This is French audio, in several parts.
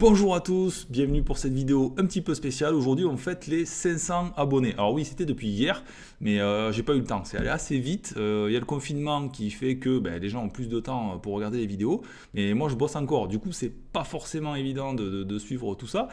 Bonjour à tous, bienvenue pour cette vidéo un petit peu spéciale. Aujourd'hui on fête les 500 abonnés. Alors oui, c'était depuis hier, mais j'ai pas eu le temps, c'est allé assez vite. Il y a le confinement qui fait que les gens ont plus de temps pour regarder les vidéos, mais moi je bosse encore, du coup c'est pas forcément évident de suivre tout ça.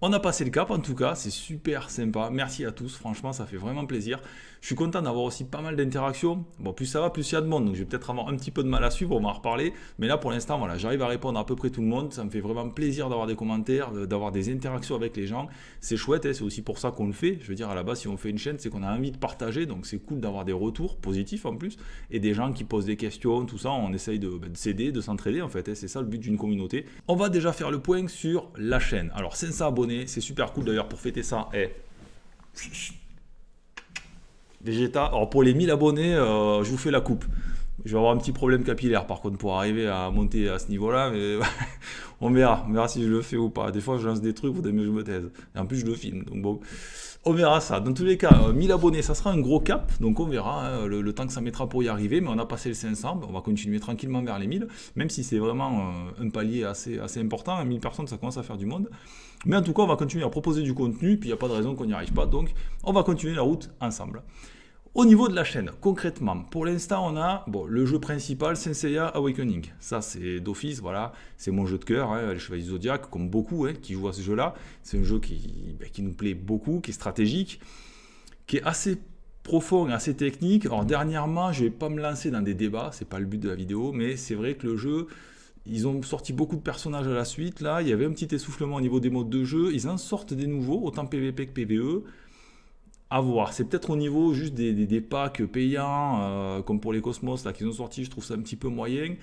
On a passé le cap en tout cas, c'est super sympa. Merci à tous, franchement ça fait vraiment plaisir. Je suis content d'avoir aussi pas mal d'interactions. Bon, plus ça va, plus il y a de monde, donc je vais peut-être avoir un petit peu de mal à suivre, on va en reparler. Mais là pour l'instant, voilà, j'arrive à répondre à peu près tout le monde. Ça me fait vraiment plaisir d'avoir des commentaires, d'avoir des interactions avec les gens. C'est chouette, hein, c'est aussi pour ça qu'on le fait. Je veux dire, à la base, si on fait une chaîne, c'est qu'on a envie de partager, donc c'est cool d'avoir des retours positifs en plus, et des gens qui posent des questions, tout ça, on essaye de s'aider, de s'entraider en fait, hein, c'est ça le but d'une communauté. On va déjà faire le point sur la chaîne. Alors 500 abonnés, c'est super cool d'ailleurs pour fêter ça. Vegeta, alors pour les 1000 abonnés, je vous fais la coupe. Je vais avoir un petit problème capillaire par contre pour arriver à monter à ce niveau-là, mais on verra si je le fais ou pas. Des fois je lance des trucs, vous aimez que je me taise. Et en plus je le filme, donc bon, on verra ça. Dans tous les cas, 1000 abonnés, ça sera un gros cap, donc on verra hein, le temps que ça mettra pour y arriver, mais on a passé le 500, on va continuer tranquillement vers les 1000, même si c'est vraiment un palier assez important, 1000 personnes ça commence à faire du monde. Mais en tout cas, on va continuer à proposer du contenu, puis il n'y a pas de raison qu'on n'y arrive pas, donc on va continuer la route ensemble. Au niveau de la chaîne, concrètement, pour l'instant, on a le jeu principal, Saint Seiya Awakening. Ça, c'est d'office, voilà, c'est mon jeu de cœur, hein, les Chevaliers du Zodiac, comme beaucoup qui jouent à ce jeu-là. C'est un jeu qui nous plaît beaucoup, qui est stratégique, qui est assez profond et assez technique. Alors, dernièrement, je ne vais pas me lancer dans des débats, c'est pas le but de la vidéo, mais c'est vrai que le jeu, ils ont sorti beaucoup de personnages à la suite. Là, il y avait un petit essoufflement au niveau des modes de jeu. Ils en sortent des nouveaux, autant PVP que PVE. À voir. C'est peut-être au niveau juste des packs payants, comme pour les Cosmos là qu'ils ont sorti, je trouve ça un petit peu moyen.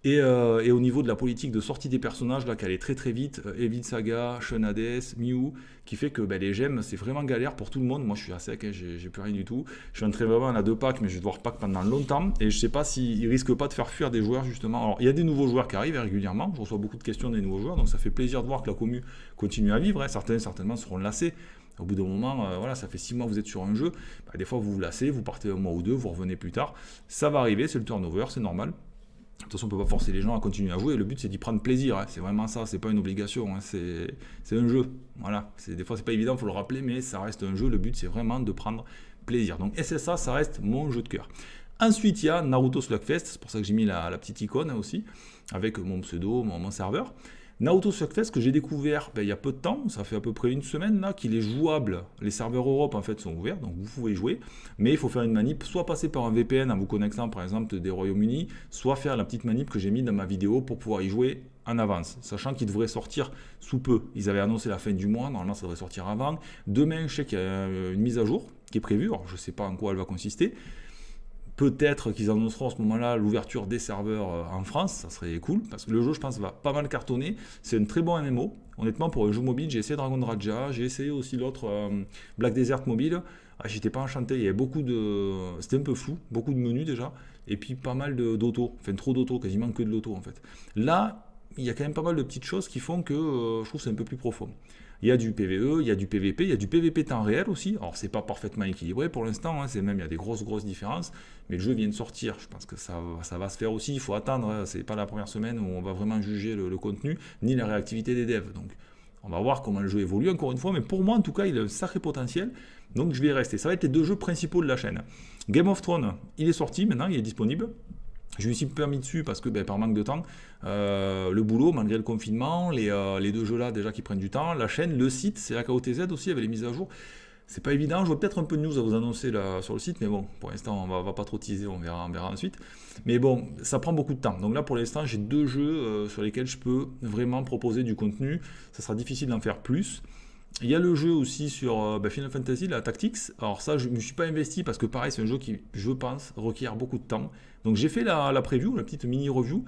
Et au niveau de la politique de sortie des personnages, là, qui allait très très vite, Evil Saga, Sean Hades, Mew, qui fait que les gemmes, c'est vraiment galère pour tout le monde. Moi, je suis à sec, hein, j'ai plus rien du tout. Je suis entré vraiment à 2 packs, mais je vais devoir pack pendant longtemps. Et je sais pas s'ils risquent pas de faire fuir des joueurs, justement. Alors, il y a des nouveaux joueurs qui arrivent régulièrement. Je reçois beaucoup de questions des nouveaux joueurs, donc ça fait plaisir de voir que la commu continue à vivre. Hein. Certains, certainement, seront lassés. Au bout d'un moment, voilà, ça fait 6 mois que vous êtes sur un jeu. Des fois, vous vous lassez, vous partez un mois ou deux, vous revenez plus tard. Ça va arriver, c'est le turnover, c'est normal. De toute façon, on ne peut pas forcer les gens à continuer à jouer. Le but, c'est d'y prendre plaisir. Hein. C'est vraiment ça. C'est pas une obligation. Hein. C'est un jeu. Voilà. Des fois, c'est pas évident, il faut le rappeler, mais ça reste un jeu. Le but, c'est vraiment de prendre plaisir. Donc, SSA, ça reste mon jeu de cœur. Ensuite, il y a Naruto Slugfest. C'est pour ça que j'ai mis la petite icône aussi, avec mon pseudo, mon serveur. Naruto Slugfest que j'ai découvert il y a peu de temps, ça fait à peu près une semaine là, qu'il est jouable. Les serveurs Europe en fait sont ouverts, donc vous pouvez jouer, mais il faut faire une manip, soit passer par un VPN en vous connectant par exemple des Royaumes-Unis, soit faire la petite manip que j'ai mis dans ma vidéo pour pouvoir y jouer en avance, sachant qu'il devrait sortir sous peu. Ils avaient annoncé la fin du mois, normalement ça devrait sortir avant. Demain, je sais qu'il y a une mise à jour qui est prévue, alors je ne sais pas en quoi elle va consister. Peut-être qu'ils annonceront à ce moment-là l'ouverture des serveurs en France, ça serait cool, parce que le jeu, je pense, va pas mal cartonner. C'est un très bon MMO. Honnêtement, pour un jeu mobile, j'ai essayé Dragon Raja, j'ai essayé aussi l'autre Black Desert Mobile. J'étais pas enchanté, il y avait beaucoup de... C'était un peu flou, beaucoup de menus déjà, et puis pas mal d'auto, enfin trop d'auto, quasiment que de l'auto en fait. Là, il y a quand même pas mal de petites choses qui font que je trouve que c'est un peu plus profond. Il y a du PVE, il y a du PVP, il y a du PVP temps réel aussi. Alors c'est pas parfaitement équilibré pour l'instant, hein, c'est même il y a des grosses différences, mais le jeu vient de sortir. Je pense que ça va se faire aussi. Il faut attendre. Hein, c'est pas la première semaine où on va vraiment juger le contenu ni la réactivité des devs. Donc on va voir comment le jeu évolue encore une fois, mais pour moi en tout cas il a un sacré potentiel. Donc je vais y rester. Ça va être les 2 jeux principaux de la chaîne. Game of Thrones, il est sorti maintenant, il est disponible. Je me suis permis dessus parce que par manque de temps, le boulot, malgré le confinement, les 2 jeux là déjà qui prennent du temps, la chaîne, le site, c'est AKOTZ aussi avec les mises à jour. C'est pas évident, j'aurai peut-être un peu de news à vous annoncer là, sur le site, mais bon, pour l'instant on va pas trop teaser, on verra ensuite. Mais bon, ça prend beaucoup de temps. Donc là pour l'instant j'ai 2 jeux sur lesquels je peux vraiment proposer du contenu. Ça sera difficile d'en faire plus. Il y a le jeu aussi sur Final Fantasy, la Tactics. Alors ça, je ne me suis pas investi parce que pareil, c'est un jeu qui, je pense, requiert beaucoup de temps. Donc j'ai fait la preview, la petite mini-review.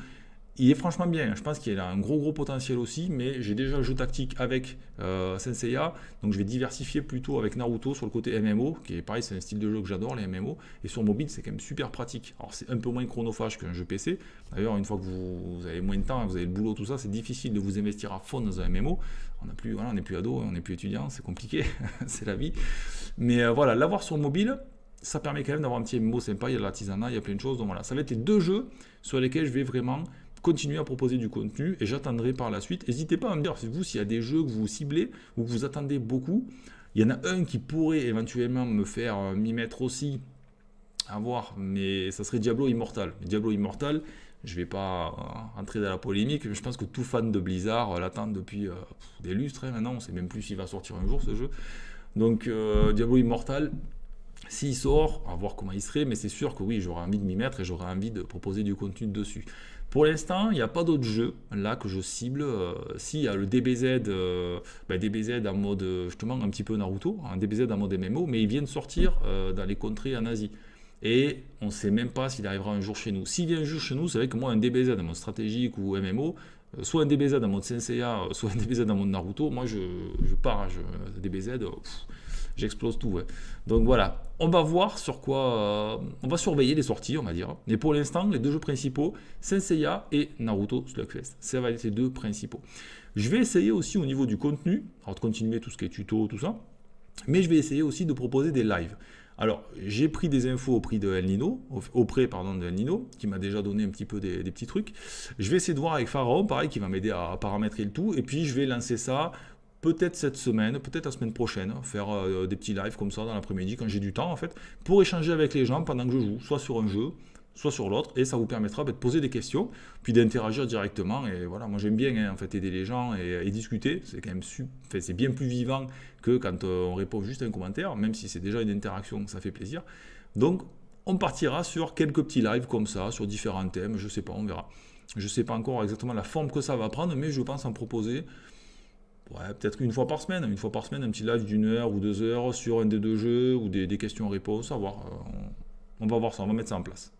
Il est franchement bien, je pense qu'il a un gros potentiel aussi, mais j'ai déjà le jeu tactique avec Saint Seiya, donc je vais diversifier plutôt avec Naruto sur le côté MMO, qui est pareil, c'est un style de jeu que j'adore, les MMO, et sur mobile c'est quand même super pratique. Alors c'est un peu moins chronophage qu'un jeu PC, d'ailleurs une fois que vous avez moins de temps, vous avez le boulot, tout ça, c'est difficile de vous investir à fond dans un MMO, on n'est plus ado, on n'est plus étudiant, c'est compliqué, c'est la vie, mais voilà, l'avoir sur mobile, ça permet quand même d'avoir un petit MMO sympa, il y a de l'artisanat, il y a plein de choses, donc voilà, ça va être les 2 jeux sur lesquels je vais vraiment continuer à proposer du contenu et j'attendrai par la suite. N'hésitez pas à me dire, vous, s'il y a des jeux que vous ciblez ou que vous attendez beaucoup. Il y en a un qui pourrait éventuellement me faire m'y mettre aussi, à voir, mais ça serait Diablo Immortal. Diablo Immortal, je ne vais pas entrer dans la polémique, mais je pense que tout fan de Blizzard l'attend depuis des lustres. Maintenant, on ne sait même plus s'il va sortir un jour ce jeu. Donc Diablo Immortal, s'il sort, on va voir comment il serait, mais c'est sûr que oui, j'aurais envie de m'y mettre et j'aurais envie de proposer du contenu dessus. Pour l'instant, il n'y a pas d'autres jeux là que je cible. Si, il y a le DBZ, DBZ en mode justement un petit peu Naruto, un DBZ en mode MMO, mais il vient de sortir dans les contrées en Asie. Et on ne sait même pas s'il arrivera un jour chez nous. S'il vient un jour chez nous, c'est vrai que moi, un DBZ en mode stratégique ou MMO, soit un DBZ en mode Senseiya, soit un DBZ en mode Naruto, moi je pars, DBZ, j'explose tout. Ouais. Donc voilà, on va voir sur quoi, on va surveiller les sorties, on va dire. Mais pour l'instant, les deux jeux principaux, Senseiya et Naruto Slugfest, ça va être les deux principaux. Je vais essayer aussi au niveau du contenu, alors de continuer tout ce qui est tuto, tout ça, mais je vais essayer aussi de proposer des lives. Alors, j'ai pris des infos auprès de El Nino, de El Nino, qui m'a déjà donné un petit peu des petits trucs. Je vais essayer de voir avec Pharaon, pareil, qui va m'aider à paramétrer le tout. Et puis, je vais lancer ça peut-être cette semaine, peut-être la semaine prochaine, faire des petits lives comme ça dans l'après-midi, quand j'ai du temps, en fait, pour échanger avec les gens pendant que je joue, soit sur un jeu, soit sur l'autre, et ça vous permettra de poser des questions, puis d'interagir directement. Et voilà, moi j'aime bien en fait aider les gens et discuter. C'est quand même c'est bien plus vivant que quand on répond juste à un commentaire, même si c'est déjà une interaction, ça fait plaisir. Donc on partira sur quelques petits lives comme ça, sur différents thèmes, je sais pas, on verra. Je sais pas encore exactement la forme que ça va prendre, mais je pense en proposer peut-être une fois par semaine, un petit live d'une heure ou 2 heures sur un des deux jeux ou des questions-réponses, à voir. On va voir ça, on va mettre ça en place.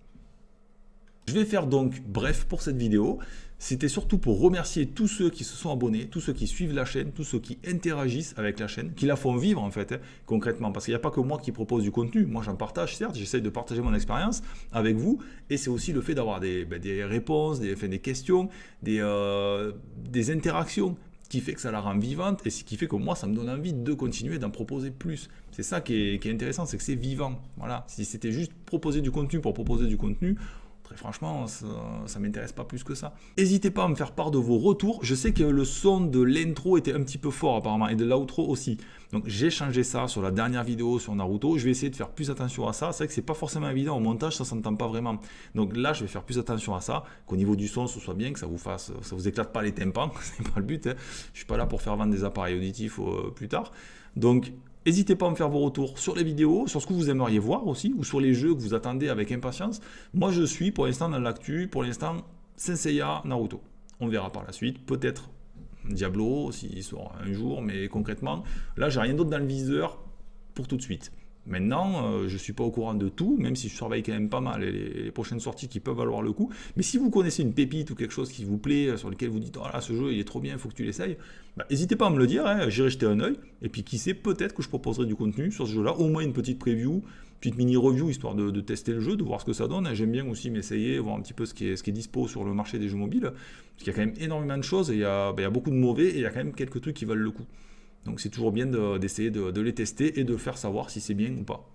Je vais faire donc bref pour cette vidéo. C'était surtout pour remercier tous ceux qui se sont abonnés, tous ceux qui suivent la chaîne, tous ceux qui interagissent avec la chaîne, qui la font vivre en fait, concrètement. Parce qu'il n'y a pas que moi qui propose du contenu. Moi j'en partage, certes, j'essaie de partager mon expérience avec vous. Et c'est aussi le fait d'avoir des réponses, des questions, des interactions qui fait que ça la rend vivante et ce qui fait que moi ça me donne envie de continuer d'en proposer plus. C'est ça qui est intéressant, c'est que c'est vivant. Voilà. Si c'était juste proposer du contenu pour proposer du contenu, très franchement, ça ne m'intéresse pas plus que ça. N'hésitez pas à me faire part de vos retours. Je sais que le son de l'intro était un petit peu fort apparemment et de l'outro aussi. Donc j'ai changé ça sur la dernière vidéo sur Naruto. Je vais essayer de faire plus attention à ça. C'est vrai que c'est pas forcément évident au montage, ça s'entend pas vraiment. Donc là, je vais faire plus attention à ça, qu'au niveau du son, ce soit bien, que ça vous éclate pas les tympans. C'est pas le but. Je suis pas là pour faire vendre des appareils auditifs plus tard. Donc n'hésitez pas à me faire vos retours sur les vidéos, sur ce que vous aimeriez voir aussi, ou sur les jeux que vous attendez avec impatience. Moi, je suis pour l'instant dans l'actu, pour l'instant, Senseiya, Naruto. On verra par la suite, peut-être Diablo, s'il sort un jour, mais concrètement, là, j'ai rien d'autre dans le viseur pour tout de suite. Maintenant, je ne suis pas au courant de tout, même si je surveille quand même pas mal les prochaines sorties qui peuvent valoir le coup. Mais si vous connaissez une pépite ou quelque chose qui vous plaît, sur lequel vous dites « Oh là, ce jeu, il est trop bien, il faut que tu l'essayes », n'hésitez pas à me le dire, j'irai jeter un œil. Et puis qui sait, peut-être que je proposerai du contenu sur ce jeu-là, au moins une petite preview, petite mini-review, histoire de tester le jeu, de voir ce que ça donne. J'aime bien aussi m'essayer, voir un petit peu ce qui est dispo sur le marché des jeux mobiles, parce qu'il y a quand même énormément de choses, et il y a beaucoup de mauvais, et il y a quand même quelques trucs qui valent le coup. Donc c'est toujours bien d'essayer de les tester et de faire savoir si c'est bien ou pas.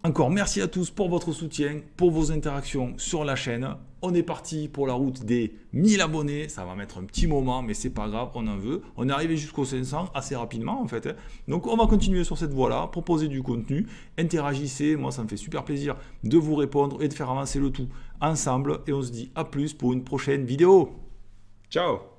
Encore merci à tous pour votre soutien, pour vos interactions sur la chaîne. On est parti pour la route des 1000 abonnés. Ça va mettre un petit moment, mais c'est pas grave, on en veut. On est arrivé jusqu'aux 500 assez rapidement en fait. Donc on va continuer sur cette voie-là, proposer du contenu, interagissez. Moi ça me fait super plaisir de vous répondre et de faire avancer le tout ensemble. Et on se dit à plus pour une prochaine vidéo. Ciao!